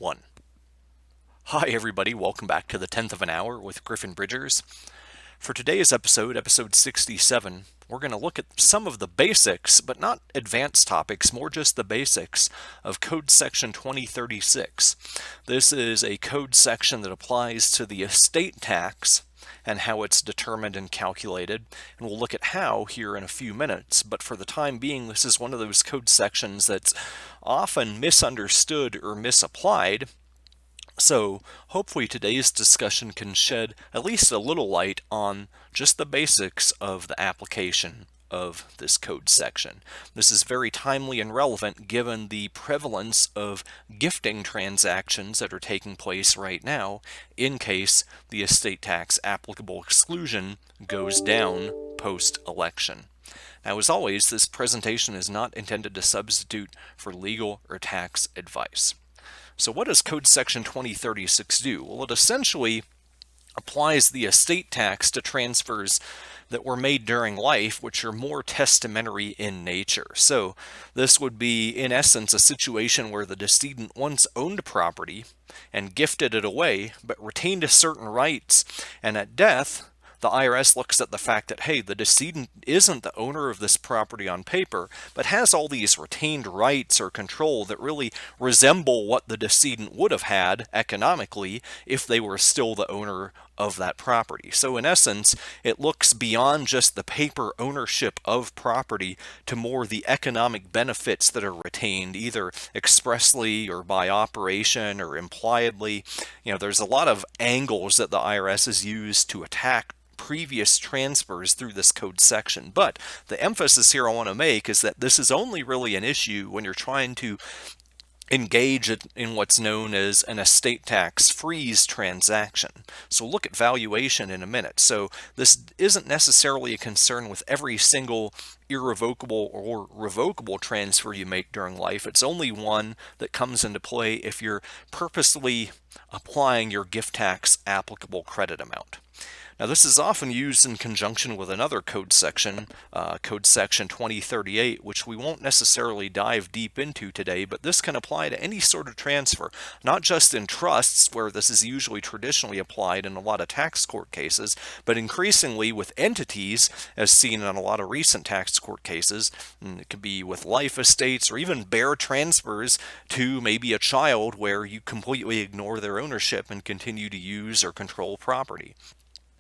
1. Hi everybody, welcome back to the 10th of an hour with Griffin Bridgers. For today's episode 67, we're going to look at some of the basics, but not advanced topics, more just the basics of Code Section 2036. This is a code section that applies to the estate tax and how it's determined and calculated, and we'll look at how here in a few minutes. But for the time being, this is one of those code sections that's often misunderstood or misapplied. So hopefully today's discussion can shed at least a little light on just the basics of the application of this code section. This is very timely and relevant given the prevalence of gifting transactions that are taking place right now in case the estate tax applicable exclusion goes down post-election. Now, as always, this presentation is not intended to substitute for legal or tax advice. So what does Code Section 2036 do? Well, it essentially applies the estate tax to transfers that were made during life, which are more testamentary in nature. So this would be, in essence, a situation where the decedent once owned property and gifted it away, but retained certain rights, and at death, the IRS looks at the fact that, hey, the decedent isn't the owner of this property on paper, but has all these retained rights or control that really resemble what the decedent would have had economically if they were still the owner of that property. So in essence, it looks beyond just the paper ownership of property to more the economic benefits that are retained, either expressly or by operation or impliedly. There's a lot of angles that the IRS has used to attack previous transfers through this code section. But the emphasis here I want to make is that this is only really an issue when you're trying to engage in what's known as an estate tax freeze transaction. So look at valuation in a minute. So this isn't necessarily a concern with every single irrevocable or revocable transfer you make during life. It's only one that comes into play if you're purposely applying your gift tax applicable credit amount. Now, this is often used in conjunction with another code section, Code Section 2038, which we won't necessarily dive deep into today, but this can apply to any sort of transfer, not just in trusts, where this is usually traditionally applied in a lot of tax court cases, but increasingly with entities, as seen in a lot of recent tax court cases. And it could be with life estates or even bare transfers to maybe a child where you completely ignore their ownership and continue to use or control property.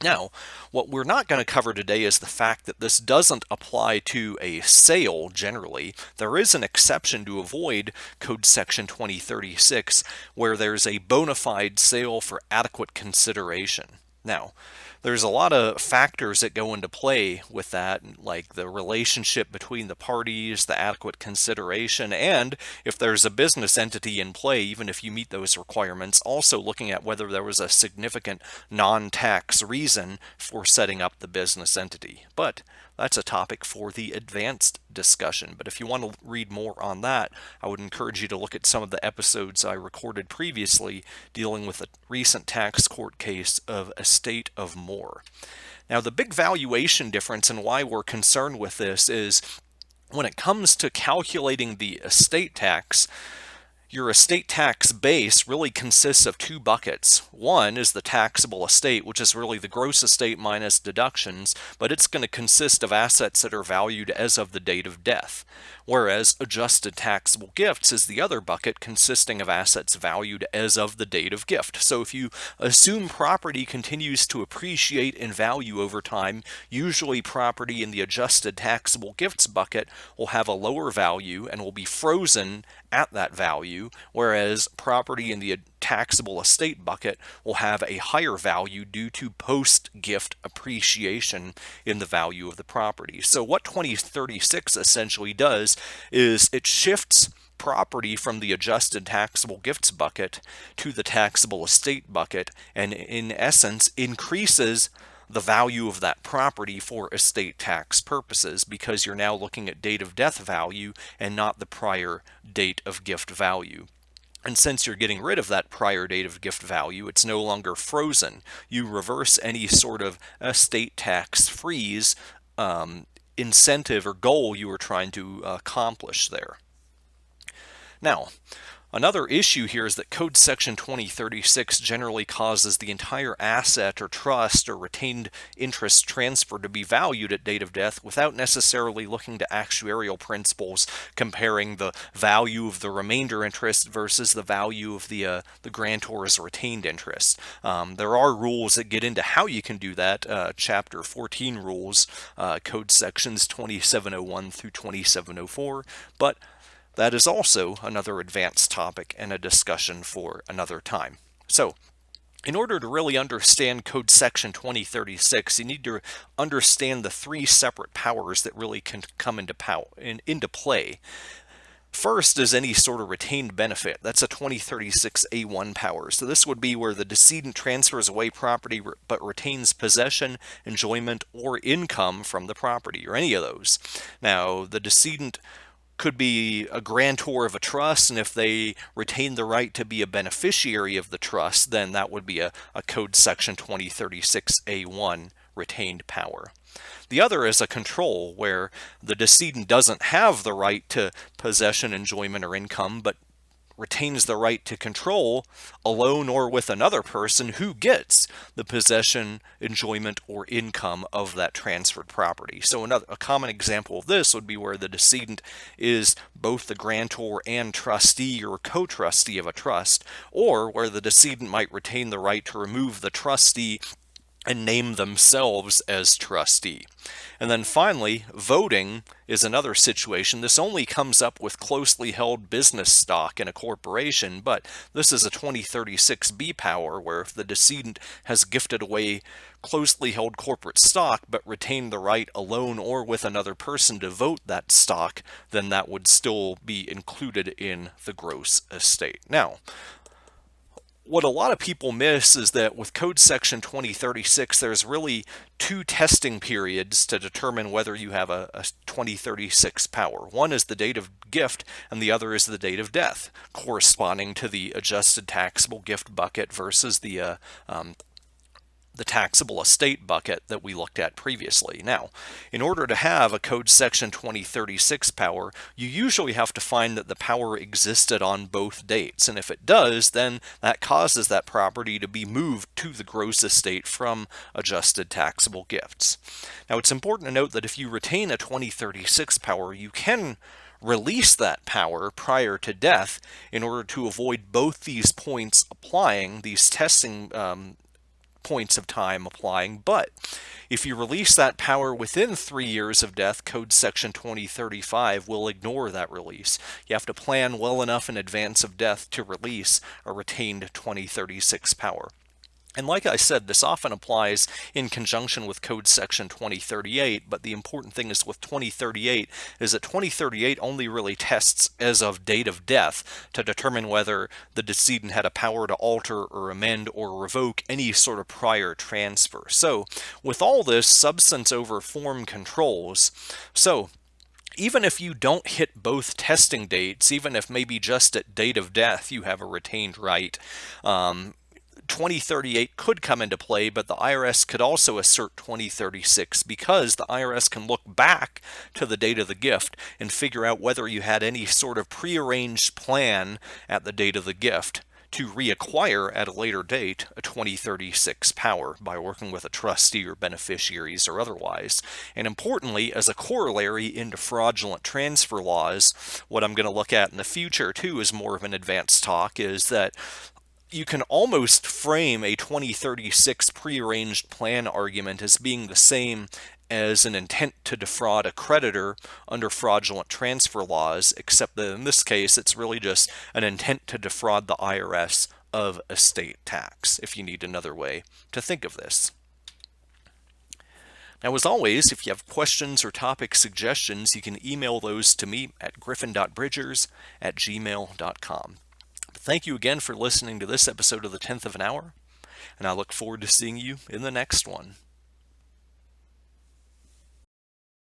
Now, what we're not going to cover today is the fact that this doesn't apply to a sale generally. There is an exception to avoid Code Section 2036 where there's a bona fide sale for adequate consideration. Now, there's a lot of factors that go into play with that, like the relationship between the parties, the adequate consideration, and if there's a business entity in play, even if you meet those requirements, also looking at whether there was a significant non-tax reason for setting up the business entity. But that's a topic for the advanced discussion. But if you want to read more on that, I would encourage you to look at some of the episodes I recorded previously dealing with a recent tax court case of estate of Moore. Now, the big valuation difference and why we're concerned with this is when it comes to calculating the estate tax, your estate tax base really consists of two buckets. One is the taxable estate, which is really the gross estate minus deductions, but it's going to consist of assets that are valued as of the date of death. Whereas adjusted taxable gifts is the other bucket consisting of assets valued as of the date of gift. So if you assume property continues to appreciate in value over time, usually property in the adjusted taxable gifts bucket will have a lower value and will be frozen at that value, whereas property in the taxable estate bucket will have a higher value due to post-gift appreciation in the value of the property. So what 2036 essentially does is it shifts property from the adjusted taxable gifts bucket to the taxable estate bucket, and in essence increases the value of that property for estate tax purposes, because you're now looking at date of death value and not the prior date of gift value. And since you're getting rid of that prior date of gift value, it's no longer frozen. You reverse any sort of estate tax freeze incentive or goal you were trying to accomplish there. Now, Another issue here is that Code Section 2036 generally causes the entire asset or trust or retained interest transfer to be valued at date of death without necessarily looking to actuarial principles comparing the value of the remainder interest versus the value of the grantor's retained interest. There are rules that get into how you can do that. Chapter 14 rules, Code Sections 2701 through 2704, but that is also another advanced topic and a discussion for another time. So, in order to really understand Code Section 2036, you need to understand the three separate powers that really can come into play. First is any sort of retained benefit. That's a 2036A1 power. So this would be where the decedent transfers away property but retains possession, enjoyment, or income from the property, or any of those. Now, the decedent could be a grantor of a trust, and if they retain the right to be a beneficiary of the trust, then that would be a Code Section 2036A1 retained power. The other is a control, where the decedent doesn't have the right to possession, enjoyment, or income, but retains the right to control, alone or with another person, who gets the possession, enjoyment, or income of that transferred property. So a common example of this would be where the decedent is both the grantor and trustee or co-trustee of a trust, or where the decedent might retain the right to remove the trustee and name themselves as trustee. And then finally, voting is another situation. This only comes up with closely held business stock in a corporation, but this is a 2036B power, where if the decedent has gifted away closely held corporate stock but retained the right alone or with another person to vote that stock, then that would still be included in the gross estate. Now, what a lot of people miss is that with Code Section 2036, there's really two testing periods to determine whether you have a 2036 power. One is the date of gift, and the other is the date of death, corresponding to the adjusted taxable gift bucket versus the taxable estate bucket that we looked at previously. Now, in order to have a Code Section 2036 power, you usually have to find that the power existed on both dates, and if it does, then that causes that property to be moved to the gross estate from adjusted taxable gifts. Now, it's important to note that if you retain a 2036 power, you can release that power prior to death in order to avoid both these points applying, these testing points of time applying. But if you release that power within 3 years of death, Code Section 2035 will ignore that release. You have to plan well enough in advance of death to release a retained 2036 power. And like I said, this often applies in conjunction with Code Section 2038, but the important thing is with 2038 is that 2038 only really tests as of date of death to determine whether the decedent had a power to alter or amend or revoke any sort of prior transfer. So with all this, substance over form controls. So even if you don't hit both testing dates, even if maybe just at date of death you have a retained right, 2038 could come into play, but the IRS could also assert 2036 because the IRS can look back to the date of the gift and figure out whether you had any sort of prearranged plan at the date of the gift to reacquire at a later date a 2036 power by working with a trustee or beneficiaries or otherwise. And importantly, as a corollary into fraudulent transfer laws, what I'm going to look at in the future too is more of an advanced talk, is that you can almost frame a 2036 prearranged plan argument as being the same as an intent to defraud a creditor under fraudulent transfer laws, except that in this case it's really just an intent to defraud the IRS of estate tax, if you need another way to think of this. Now, as always, if you have questions or topic suggestions, you can email those to me at griffin.bridgers@gmail.com. Thank you again for listening to this episode of the 10th of an Hour, and I look forward to seeing you in the next one.